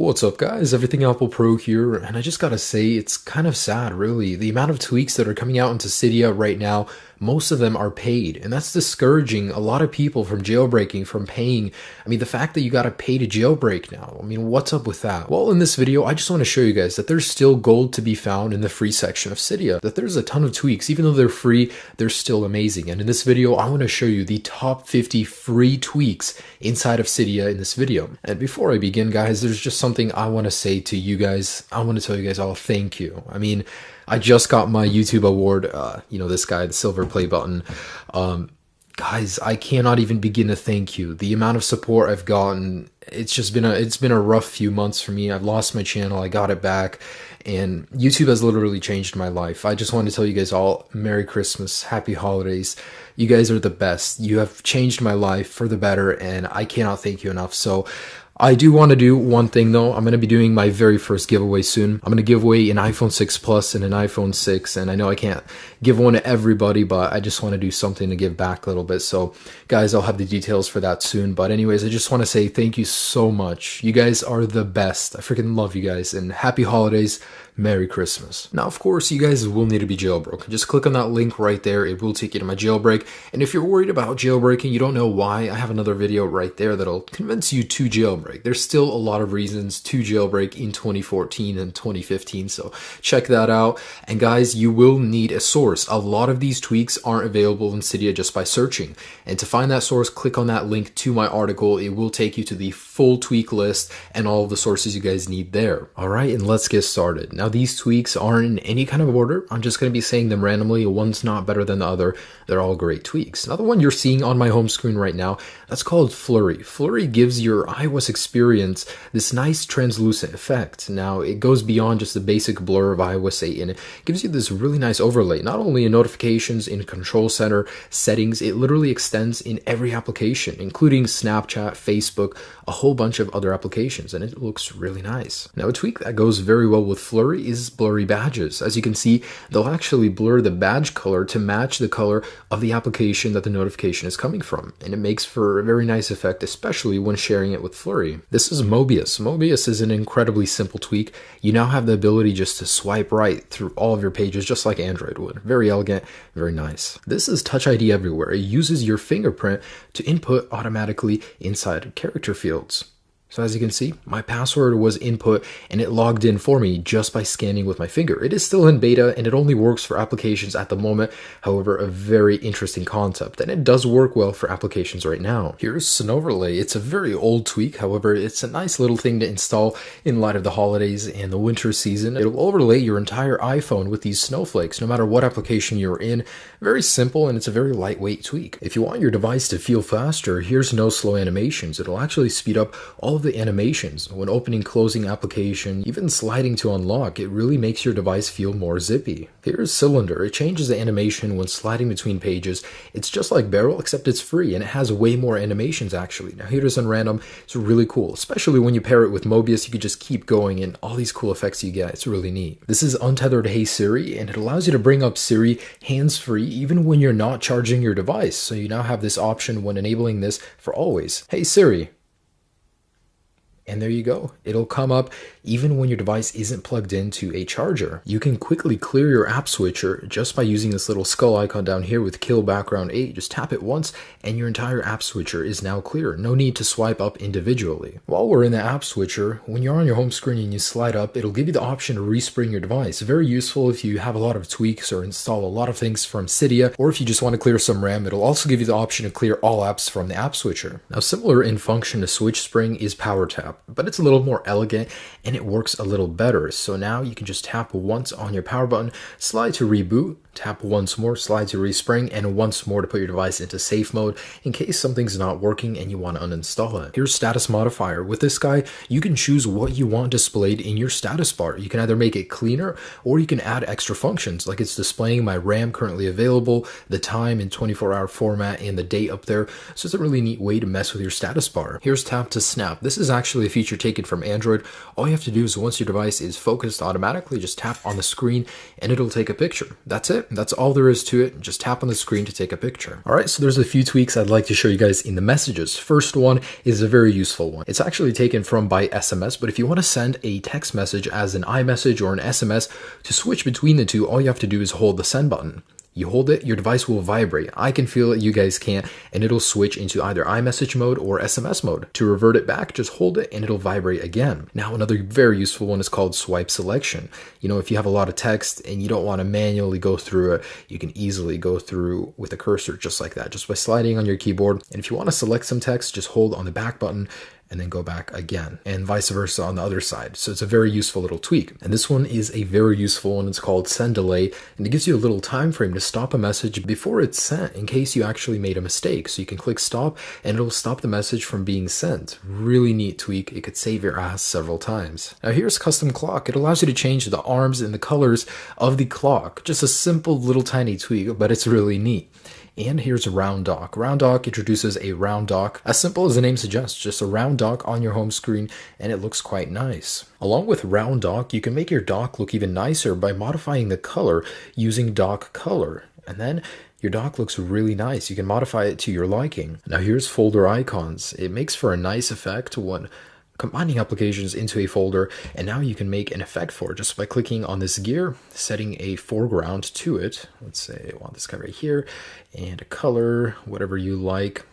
What's up guys, Everything Apple Pro here, and I just gotta say, it's kind of sad really. The amount of tweaks that are coming out into Cydia right now, most of them are paid, and that's discouraging a lot of people from jailbreaking, from paying. I mean, the fact that you gotta pay to jailbreak now, I mean, what's up with that? Well, in this video, I just want to show you guys that there's still gold to be found in the free section of Cydia, that there's a ton of tweaks. Even though they're free, they're still amazing, and in this video, I want to show you the top 50 free tweaks inside of Cydia in this video. And before I begin, guys, there's just something I want to say to you guys. I want to tell you guys all thank you. I mean, I just got my YouTube award, this guy, the silver play button. Guys, I cannot even begin to thank you. The amount of support I've gotten, it's been a rough few months for me. I've lost my channel, I got it back, and YouTube has literally changed my life. I just want to tell you guys all Merry Christmas, Happy Holidays. You guys are the best. You have changed my life for the better, and I cannot thank you enough. So I do want to do one thing though. I'm going to be doing my very first giveaway soon. I'm going to give away an iPhone 6 Plus and an iPhone 6, and I know I can't give one to everybody, but I just want to do something to give back a little bit. So guys, I'll have the details for that soon. But anyways, I just want to say thank you so much. You guys are the best. I freaking love you guys, and happy holidays. Merry Christmas. Now, of course, you guys will need to be jailbroken. Just click on that link right there. It will take you to my jailbreak. And if you're worried about jailbreaking, you don't know why, I have another video right there that'll convince you to jailbreak. There's still a lot of reasons to jailbreak in 2014 and 2015, so check that out. And guys, you will need a source. A lot of these tweaks aren't available in Cydia just by searching. And to find that source, click on that link to my article. It will take you to the full tweak list and all of the sources you guys need there. All right, and let's get started. Now, these tweaks aren't in any kind of order. I'm just going to be saying them randomly. One's not better than the other. They're all great tweaks. Now, the one you're seeing on my home screen right now, that's called Flurry. Flurry gives your iOS experience this nice translucent effect. Now, it goes beyond just the basic blur of iOS 8, and it gives you this really nice overlay, not only in notifications, in Control Center, settings, it literally extends in every application, including Snapchat, Facebook, a whole bunch of other applications, and it looks really nice. Now, a tweak that goes very well with Flurry is blurry badges. As you can see, they'll actually blur the badge color to match the color of the application that the notification is coming from, and it makes for a very nice effect, especially when sharing it with Flurry. This is Mobius. Mobius is an incredibly simple tweak. You now have the ability just to swipe right through all of your pages, just like Android would. Very elegant, very nice. This is Touch ID Everywhere. It uses your fingerprint to input automatically inside character fields. So as you can see, my password was input and it logged in for me just by scanning with my finger. It is still in beta and it only works for applications at the moment. However, a very interesting concept, and it does work well for applications right now. Here's an overlay. It's a very old tweak. However, it's a nice little thing to install in light of the holidays and the winter season. It'll overlay your entire iPhone with these snowflakes, no matter what application you're in. Very simple, and it's a very lightweight tweak. If you want your device to feel faster, here's no slow animations. It'll actually speed up all of the animations when opening, closing application, even sliding to unlock. It really makes your device feel more zippy. Here's Cylinder. It changes the animation when sliding between pages. It's just like Barrel, except it's free, and it has way more animations actually. Now, here's on Random. It's really cool, especially when you pair it with Mobius. You could just keep going, and all these cool effects you get. It's really neat. This is Untethered Hey Siri, and it allows you to bring up Siri hands-free even when you're not charging your device. So you now have this option when enabling this for always. Hey Siri. And there you go. It'll come up even when your device isn't plugged into a charger. You can quickly clear your app switcher just by using this little skull icon down here with Kill Background 8. Just tap it once and your entire app switcher is now clear. No need to swipe up individually. While we're in the app switcher, when you're on your home screen and you slide up, it'll give you the option to respring your device. Very useful if you have a lot of tweaks or install a lot of things from Cydia, or if you just want to clear some RAM. It'll also give you the option to clear all apps from the app switcher. Now, similar in function to Switch Spring is Power Tap, but it's a little more elegant and it works a little better. So now you can just tap once on your power button, slide to reboot, tap once more, slide to respring, and once more to put your device into safe mode in case something's not working and you want to uninstall it. Here's Status Modifier. With this guy, you can choose what you want displayed in your status bar. You can either make it cleaner or you can add extra functions, like it's displaying my RAM currently available, the time in 24-hour format, and the date up there. So it's a really neat way to mess with your status bar. Here's Tap to Snap. This is actually a feature taken from Android. All you have to do is once your device is focused automatically, just tap on the screen and it'll take a picture. That's it. it. That's all there is to it. Just tap on the screen to take a picture. All right, so there's a few tweaks I'd like to show you guys in the messages. First one is a very useful one. It's actually taken from by SMS, but if you want to send a text message as an iMessage or an SMS, to switch between the two, all you have to do is hold the send button. You hold it, your device will vibrate. I can feel it, you guys can't, and it'll switch into either iMessage mode or SMS mode. To revert it back, just hold it and it'll vibrate again. Now, another very useful one is called swipe selection. You know, if you have a lot of text and you don't want to manually go through it, you can easily go through with a cursor just like that, just by sliding on your keyboard. And if you want to select some text, just hold on the back button and then go back again, and vice versa on the other side. So it's a very useful little tweak. And this one is a very useful one. It's called send delay, and it gives you a little time frame to stop a message before it's sent in case you actually made a mistake. So you can click stop and it'll stop the message from being sent. Really neat tweak. It could save your ass several times. Now here's custom clock. It allows you to change the arms and the colors of the clock. Just a simple little tiny tweak, but it's really neat. And here's round dock. Round dock introduces a round dock, as simple as the name suggests, just a round dock on your home screen, and it looks quite nice. Along with round dock, you can make your dock look even nicer by modifying the color using dock color. And then your dock looks really nice. You can modify it to your liking. Now here's folder icons. It makes for a nice effect when combining applications into a folder, and now you can make an effect for it just by clicking on this gear, setting a foreground to it. Let's say I want this guy right here, and a color, whatever you like,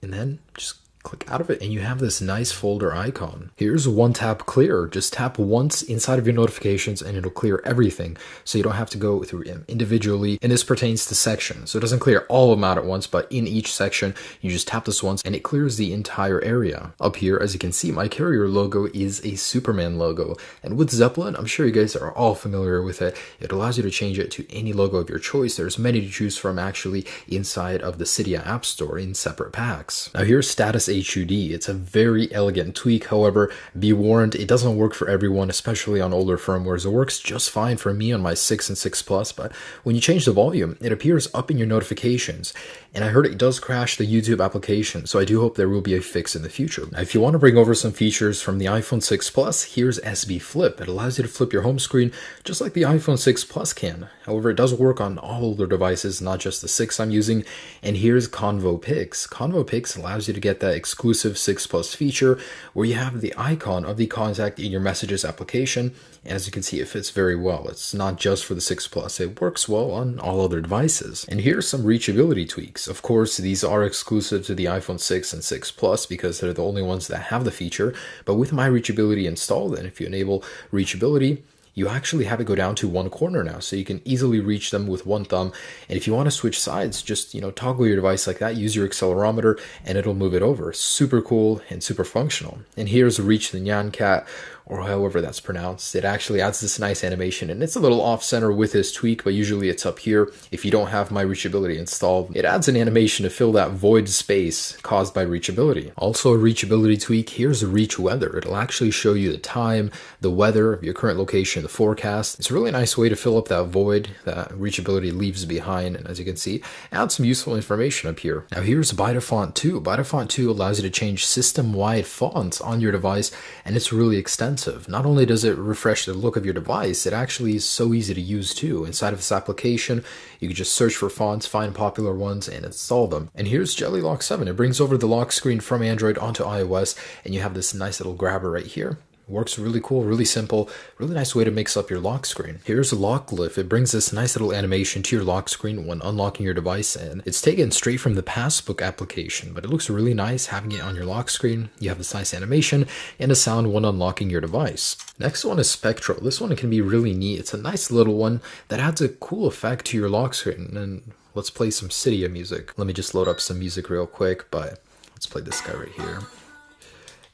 and then just click out of it and you have this nice folder icon. Here's one tap clear. Just tap once inside of your notifications and it'll clear everything, so you don't have to go through them individually. And this pertains to sections, so it doesn't clear all of them out at once, but in each section you just tap this once and it clears the entire area. Up here, as you can see, my carrier logo is a Superman logo, and with Zeppelin, I'm sure you guys are all familiar with it. It allows you to change it to any logo of your choice. There's many to choose from actually inside of the Cydia App Store in separate packs. Now here's status HUD. It's a very elegant tweak. However, be warned, it doesn't work for everyone, especially on older firmwares. It works just fine for me on my 6 and 6 Plus, but when you change the volume, it appears up in your notifications. And I heard it does crash the YouTube application, so I do hope there will be a fix in the future. Now, if you want to bring over some features from the iPhone 6 Plus, here's SB Flip. It allows you to flip your home screen just like the iPhone 6 Plus can. However, it does work on all older devices, not just the 6 I'm using. And here's Convo Pics. Convo Pics allows you to get that exclusive 6 Plus feature where you have the icon of the contact in your Messages application. And as you can see, it fits very well. It's not just for the 6 Plus. It works well on all other devices. And here's some reachability tweaks. Of course, these are exclusive to the iPhone 6 and 6 Plus because they're the only ones that have the feature. But with My Reachability installed, and if you enable reachability, you actually have it go down to one corner now, so you can easily reach them with one thumb. And if you want to switch sides, just, toggle your device like that, use your accelerometer, and it'll move it over. Super cool and super functional. And here's Reach the Nyan Cat, or however that's pronounced. It actually adds this nice animation, and it's a little off center with this tweak, but usually it's up here. If you don't have My Reachability installed, it adds an animation to fill that void space caused by reachability. Also a reachability tweak, here's Reach Weather. It'll actually show you the time, the weather, your current location, the forecast. It's a really nice way to fill up that void that reachability leaves behind, and as you can see, add some useful information up here. Now here's Bitafont 2. Bitafont 2 allows you to change system-wide fonts on your device, and it's really extensive. Not only does it refresh the look of your device, it actually is so easy to use too. Inside of this application, you can just search for fonts, find popular ones, and install them. And here's Jelly Lock 7. It brings over the lock screen from Android onto iOS, and you have this nice little grabber right here. Works really cool, really simple, really nice way to mix up your lock screen. Here's Lock Glyph. It brings this nice little animation to your lock screen when unlocking your device, and it's taken straight from the Passbook application, but it looks really nice having it on your lock screen. You have this nice animation and a sound when unlocking your device. Next one is Spectral. This one can be really neat. It's a nice little one that adds a cool effect to your lock screen. And let's play some Cydia music. Let me just load up some music real quick, but let's play this guy right here.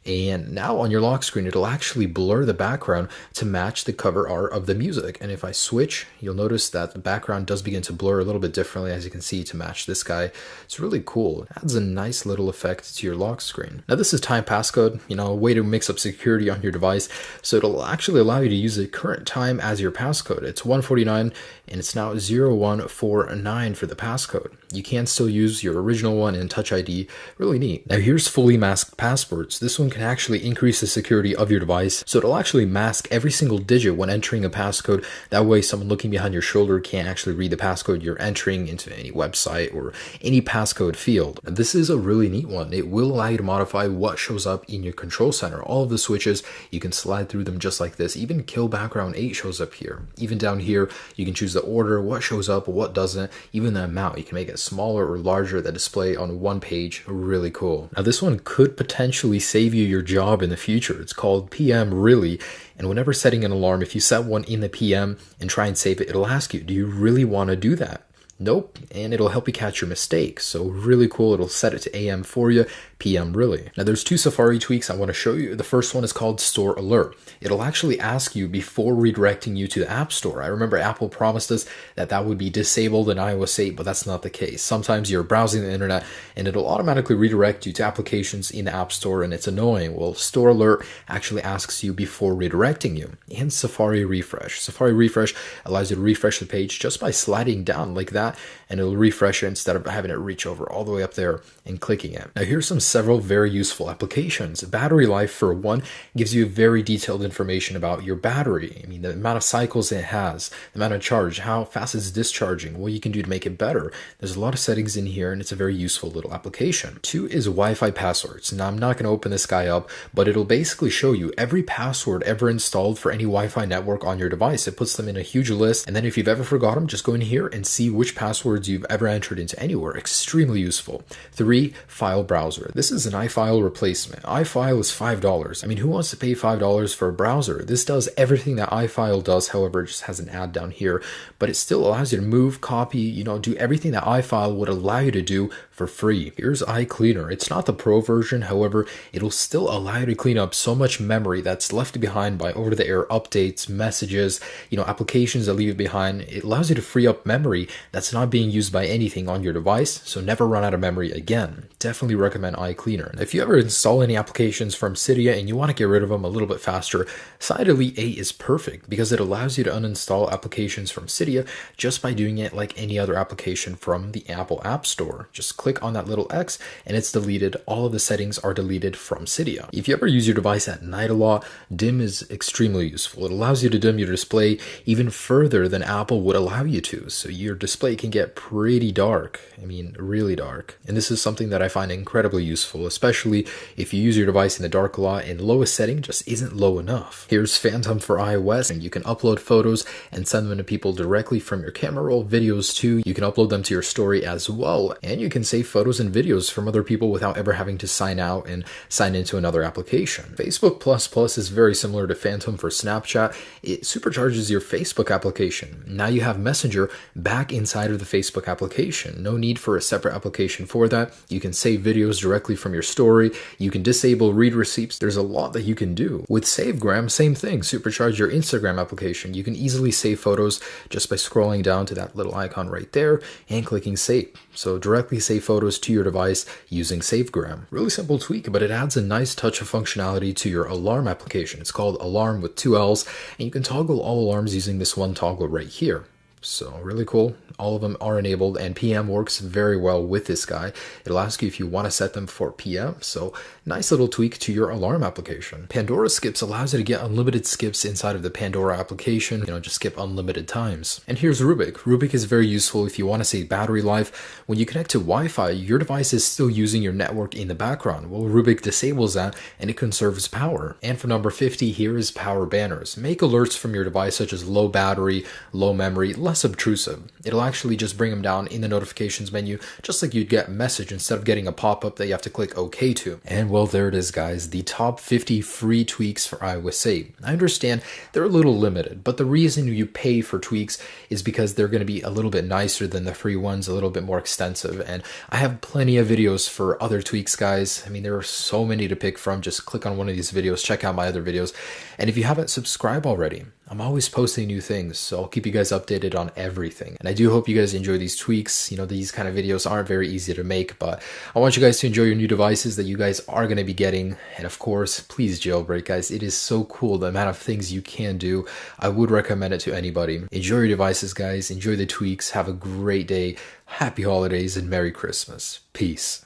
And now on your lock screen, it'll actually blur the background to match the cover art of the music. And if I switch, you'll notice that the background does begin to blur a little bit differently, as you can see, to match this guy. It's really cool. It adds a nice little effect to your lock screen. Now this is time passcode, a way to mix up security on your device. So it'll actually allow you to use the current time as your passcode. It's 149 and it's now 0149 for the passcode. You can still use your original one in Touch ID. Really neat. Now here's fully masked passports. This one one can actually increase the security of your device, so it'll actually mask every single digit when entering a passcode. That way someone looking behind your shoulder can't actually read the passcode you're entering into any website or any passcode field. And this is a really neat one. It will allow you to modify what shows up in your control center. All of the switches, you can slide through them just like this. Even kill background 8 shows up here. Even down here, you can choose the order, what shows up, what doesn't, even the amount. You can make it smaller or larger, the display on one page. Really cool. Now this one could potentially save you your job in the future. It's called PM Really. And whenever setting an alarm, if you set one in the PM and try and save it, it'll ask you, do you really want to do that? Nope, and it'll help you catch your mistakes. So really cool. It'll set it to AM for you, PM Really. Now there's 2 Safari tweaks I want to show you. The first one is called Store Alert. It'll actually ask you before redirecting you to the App Store. I remember Apple promised us that that would be disabled in iOS 8, but that's not the case. Sometimes you're browsing the internet and it'll automatically redirect you to applications in the App Store, and it's annoying. Well, Store Alert actually asks you before redirecting you. And Safari Refresh. Safari Refresh allows you to refresh the page just by sliding down like that, and it'll refresh it instead of having it reach over all the way up there and clicking it. Now here's several very useful applications. Battery life, for one, gives you very detailed information about your battery. I mean, the amount of cycles it has, the amount of charge, how fast it's discharging, what you can do to make it better. There's a lot of settings in here, and it's a very useful little application. 2 is Wi-Fi passwords. Now I'm not going to open this guy up, but it'll basically show you every password ever installed for any Wi-Fi network on your device. It puts them in a huge list, and then if you've ever forgot them, just go in here and see which passwords you've ever entered into anywhere. Extremely useful. 3, file browser. This is an iFile replacement. iFile is $5. I mean, who wants to pay $5 for a browser? This does everything that iFile does, however, it just has an ad down here, but it still allows you to move, copy, do everything that iFile would allow you to do for free. Here's iCleaner. It's not the Pro version, however, it'll still allow you to clean up so much memory that's left behind by over-the-air updates, messages, applications that leave it behind. It allows you to free up memory that's not being used by anything on your device, so never run out of memory again. Definitely recommend iCleaner. If you ever install any applications from Cydia and you want to get rid of them a little bit faster, Side Elite 8 is perfect because it allows you to uninstall applications from Cydia just by doing it like any other application from the Apple App Store. Just click on that little X and it's deleted. All of the settings are deleted from Cydia. If you ever use your device at night a lot, dim is extremely useful. It allows you to dim your display even further than Apple would allow you to, so your display can get pretty dark. I mean, really dark. And this is something that I find incredibly useful, especially if you use your device in the dark a lot and lowest setting just isn't low enough. Here's Phantom for iOS, and you can upload photos and send them to people directly from your camera roll. Videos too, you can upload them to your story as well, and you can save photos and videos from other people without ever having to sign out and sign into another application. Facebook Plus Plus is very similar to Phantom for Snapchat. It supercharges your Facebook application. Now you have Messenger back inside of the Facebook application. No need for a separate application for that. You can save videos directly from your story. You can disable read receipts. There's a lot that you can do. With SaveGram, same thing. Supercharge your Instagram application. You can easily save photos just by scrolling down to that little icon right there and clicking save. So directly save photos to your device using SaveGram. Really simple tweak, but it adds a nice touch of functionality to your alarm application. It's called Alarm with 2 L's, and you can toggle all alarms using this one toggle right here. So really cool. All of them are enabled, and PM works very well with this guy. It'll ask you if you want to set them for PM. So nice little tweak to your alarm application. Pandora Skips allows you to get unlimited skips inside of the Pandora application. Just skip unlimited times. And here's Rubik. Rubik is very useful if you want to save battery life. When you connect to Wi-Fi, your device is still using your network in the background. Well, Rubik disables that and it conserves power. And for number 50, here is power banners. Make alerts from your device such as low battery, low memory, less obtrusive. It'll actually just bring them down in the notifications menu, just like you'd get a message instead of getting a pop-up that you have to click OK to. And well, there it is, guys, the top 50 free tweaks for iOS 8. I understand they're a little limited, but the reason you pay for tweaks is because they're going to be a little bit nicer than the free ones, a little bit more extensive. And I have plenty of videos for other tweaks, guys. I mean, there are so many to pick from. Just click on one of these videos, check out my other videos. And if you haven't subscribed already, I'm always posting new things, so I'll keep you guys updated on everything. And I do hope you guys enjoy these tweaks. These kind of videos aren't very easy to make, but I want you guys to enjoy your new devices that you guys are going to be getting. And of course, please jailbreak, guys. It is so cool, the amount of things you can do. I would recommend it to anybody. Enjoy your devices, guys. Enjoy the tweaks. Have a great day. Happy holidays and Merry Christmas. Peace.